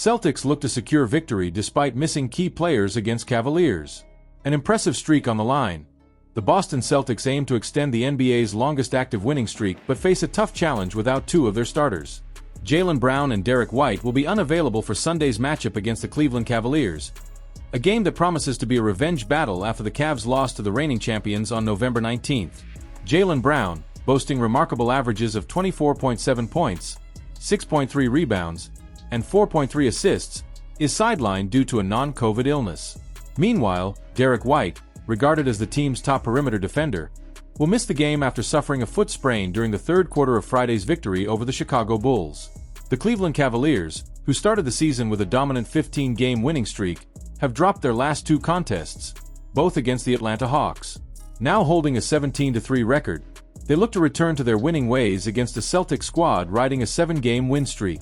Celtics look to secure victory despite missing key players against Cavaliers. An impressive streak on the line. The Boston Celtics aim to extend the NBA's longest active winning streak but face a tough challenge without two of their starters. Jaylen Brown and Derek White will be unavailable for Sunday's matchup against the Cleveland Cavaliers, a game that promises to be a revenge battle after the Cavs lost to the reigning champions on November 19th. Jaylen Brown, boasting remarkable averages of 24.7 points, 6.3 rebounds, and 4.3 assists, is sidelined due to a non-COVID illness. Meanwhile, Derek White, regarded as the team's top perimeter defender, will miss the game after suffering a foot sprain during the third quarter of Friday's victory over the Chicago Bulls. The Cleveland Cavaliers, who started the season with a dominant 15-game winning streak, have dropped their last two contests, both against the Atlanta Hawks. Now holding a 17-3 record, they look to return to their winning ways against a Celtics squad riding a 7-game win streak.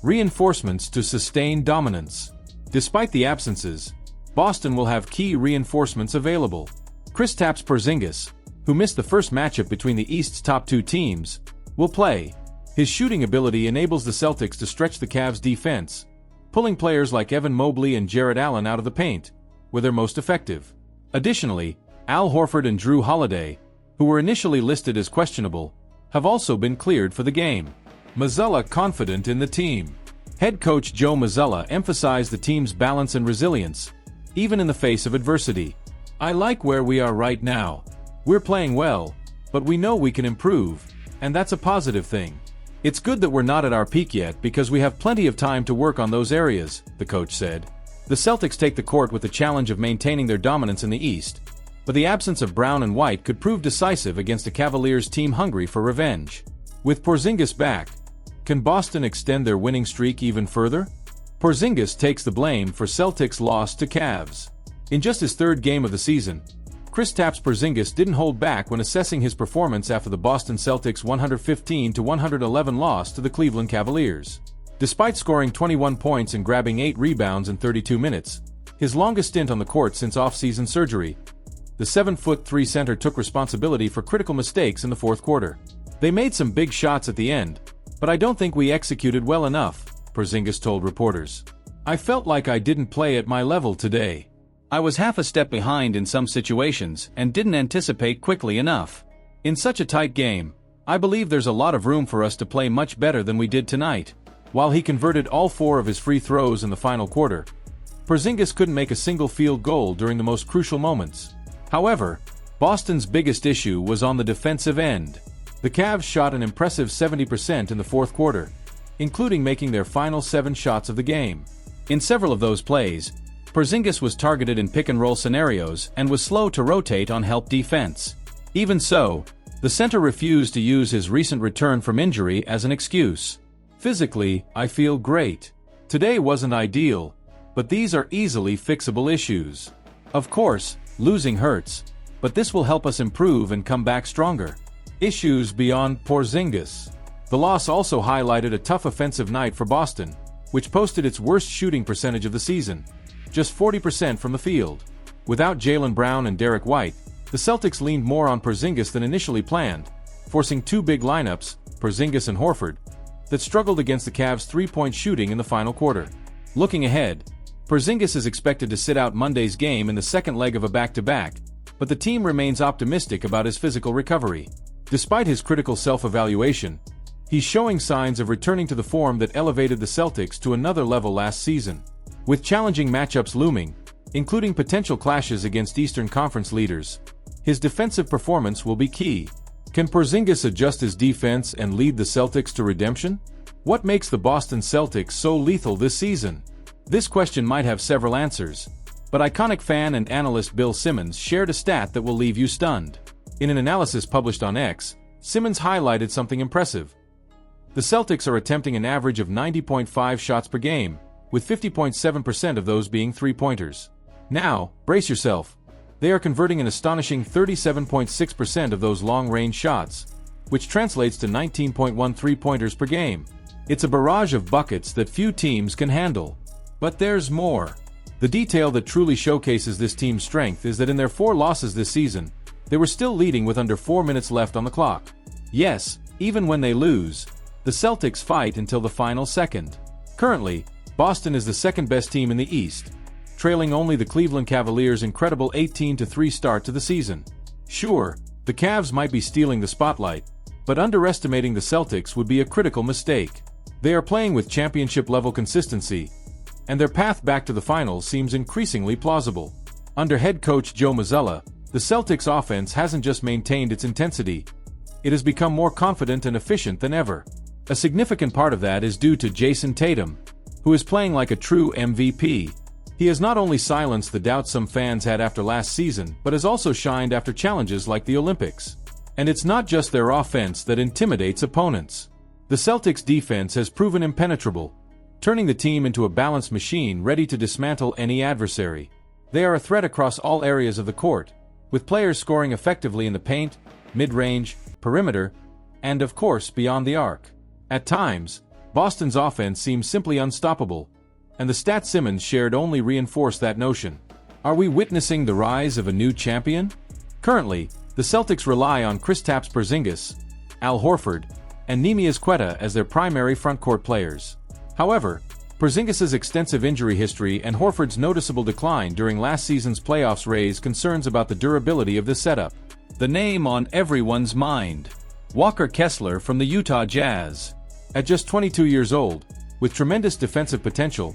Reinforcements to sustain dominance. Despite the absences, Boston will have key reinforcements available. Kristaps Porziņģis, who missed the first matchup between the East's top two teams, will play. His shooting ability enables the Celtics to stretch the Cavs' defense, pulling players like Evan Mobley and Jarrett Allen out of the paint, where they're most effective. Additionally, Al Horford and Drew Holiday, who were initially listed as questionable, have also been cleared for the game. Mazzulla confident in the team. Head coach Joe Mazzulla emphasized the team's balance and resilience, even in the face of adversity. "I like where we are right now. We're playing well, but we know we can improve, and that's a positive thing. It's good that we're not at our peak yet because we have plenty of time to work on those areas," the coach said. The Celtics take the court with the challenge of maintaining their dominance in the East, but the absence of Brown and White could prove decisive against a Cavaliers team hungry for revenge. With Porziņģis back, can Boston extend their winning streak even further? Porziņģis takes the blame for Celtics' loss to Cavs. In just his third game of the season, Kristaps Porziņģis didn't hold back when assessing his performance after the Boston Celtics' 115-111 loss to the Cleveland Cavaliers. Despite scoring 21 points and grabbing 8 rebounds in 32 minutes, his longest stint on the court since off-season surgery, the 7'3" center took responsibility for critical mistakes in the fourth quarter. "They made some big shots at the end, but I don't think we executed well enough," Porziņģis told reporters. "I felt like I didn't play at my level today. I was half a step behind in some situations and didn't anticipate quickly enough. In such a tight game, I believe there's a lot of room for us to play much better than we did tonight." While he converted all 4 of his free throws in the final quarter, Porziņģis couldn't make a single field goal during the most crucial moments. However, Boston's biggest issue was on the defensive end. The Cavs shot an impressive 70% in the fourth quarter, including making their final 7 shots of the game. In several of those plays, Porziņģis was targeted in pick-and-roll scenarios and was slow to rotate on help defense. Even so, the center refused to use his recent return from injury as an excuse. "Physically, I feel great. Today wasn't ideal, but these are easily fixable issues. Of course, losing hurts, but this will help us improve and come back stronger." Issues beyond Porziņģis. The loss also highlighted a tough offensive night for Boston, which posted its worst shooting percentage of the season, just 40% from the field. Without Jaylen Brown and Derek White, the Celtics leaned more on Porziņģis than initially planned, forcing 2 big lineups, Porziņģis and Horford, that struggled against the Cavs' 3-point shooting in the final quarter. Looking ahead, Porziņģis is expected to sit out Monday's game in the second leg of a back-to-back, but the team remains optimistic about his physical recovery. Despite his critical self-evaluation, he's showing signs of returning to the form that elevated the Celtics to another level last season. With challenging matchups looming, including potential clashes against Eastern Conference leaders, his defensive performance will be key. Can Porziņģis adjust his defense and lead the Celtics to redemption? What makes the Boston Celtics so lethal this season? This question might have several answers, but iconic fan and analyst Bill Simmons shared a stat that will leave you stunned. In an analysis published on X, Simmons highlighted something impressive. The Celtics are attempting an average of 90.5 shots per game, with 50.7% of those being three-pointers. Now, brace yourself. They are converting an astonishing 37.6% of those long-range shots, which translates to 19.1 three-pointers per game. It's a barrage of buckets that few teams can handle. But there's more. The detail that truly showcases this team's strength is that in their 4 losses this season, they were still leading with under 4 minutes left on the clock. Yes, even when they lose, the Celtics fight until the final second. Currently, Boston is the second-best team in the East, trailing only the Cleveland Cavaliers' incredible 18-3 start to the season. Sure, the Cavs might be stealing the spotlight, but underestimating the Celtics would be a critical mistake. They are playing with championship-level consistency, and their path back to the finals seems increasingly plausible. Under head coach Joe Mazzulla, the Celtics' offense hasn't just maintained its intensity, it has become more confident and efficient than ever. A significant part of that is due to Jason Tatum, who is playing like a true MVP. He has not only silenced the doubts some fans had after last season, but has also shined after challenges like the Olympics. And it's not just their offense that intimidates opponents. The Celtics' defense has proven impenetrable, turning the team into a balanced machine ready to dismantle any adversary. They are a threat across all areas of the court, with players scoring effectively in the paint, mid-range, perimeter, and of course beyond the arc. At times, Boston's offense seems simply unstoppable, and the stat Simmons shared only reinforced that notion. Are we witnessing the rise of a new champion? Currently, the Celtics rely on Kristaps Porziņģis, Al Horford, and Neemias Queta as their primary frontcourt players. However, Porziņģis' extensive injury history and Horford's noticeable decline during last season's playoffs raise concerns about the durability of this setup. The name on everyone's mind: Walker Kessler from the Utah Jazz. At just 22 years old, with tremendous defensive potential,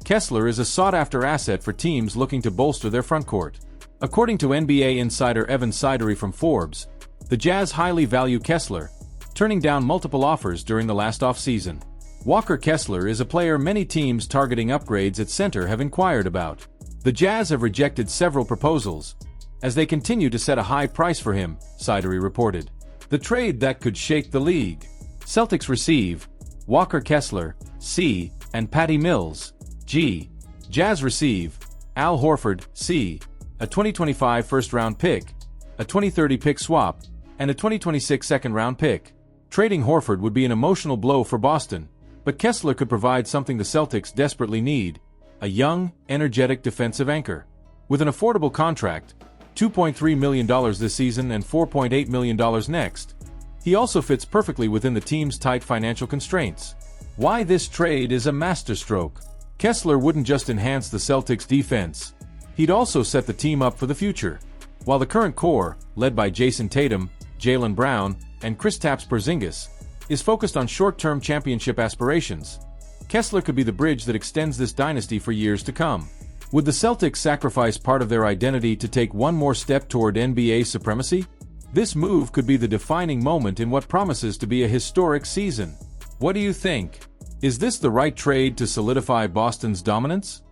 Kessler is a sought-after asset for teams looking to bolster their frontcourt. According to NBA insider Evan Sidery from Forbes, the Jazz highly value Kessler, turning down multiple offers during the last offseason. Walker Kessler is a player many teams targeting upgrades at center have inquired about. The Jazz have rejected several proposals, as they continue to set a high price for him, Sidery reported. The trade that could shake the league. Celtics receive Walker Kessler, C, and Patty Mills, G. Jazz receive Al Horford, C, a 2025 first-round pick, a 2030 pick swap, and a 2026 second-round pick. Trading Horford would be an emotional blow for Boston, but Kessler could provide something the Celtics desperately need: a young, energetic defensive anchor. With an affordable contract, $2.3 million this season and $4.8 million next, he also fits perfectly within the team's tight financial constraints. Why this trade is a masterstroke. Kessler wouldn't just enhance the Celtics' defense, he'd also set the team up for the future. While the current core, led by Jason Tatum, Jaylen Brown, and Kristaps Porziņģis, is focused on short-term championship aspirations, Kessler could be the bridge that extends this dynasty for years to come. Would the Celtics sacrifice part of their identity to take one more step toward NBA supremacy? This move could be the defining moment in what promises to be a historic season. What do you think? Is this the right trade to solidify Boston's dominance?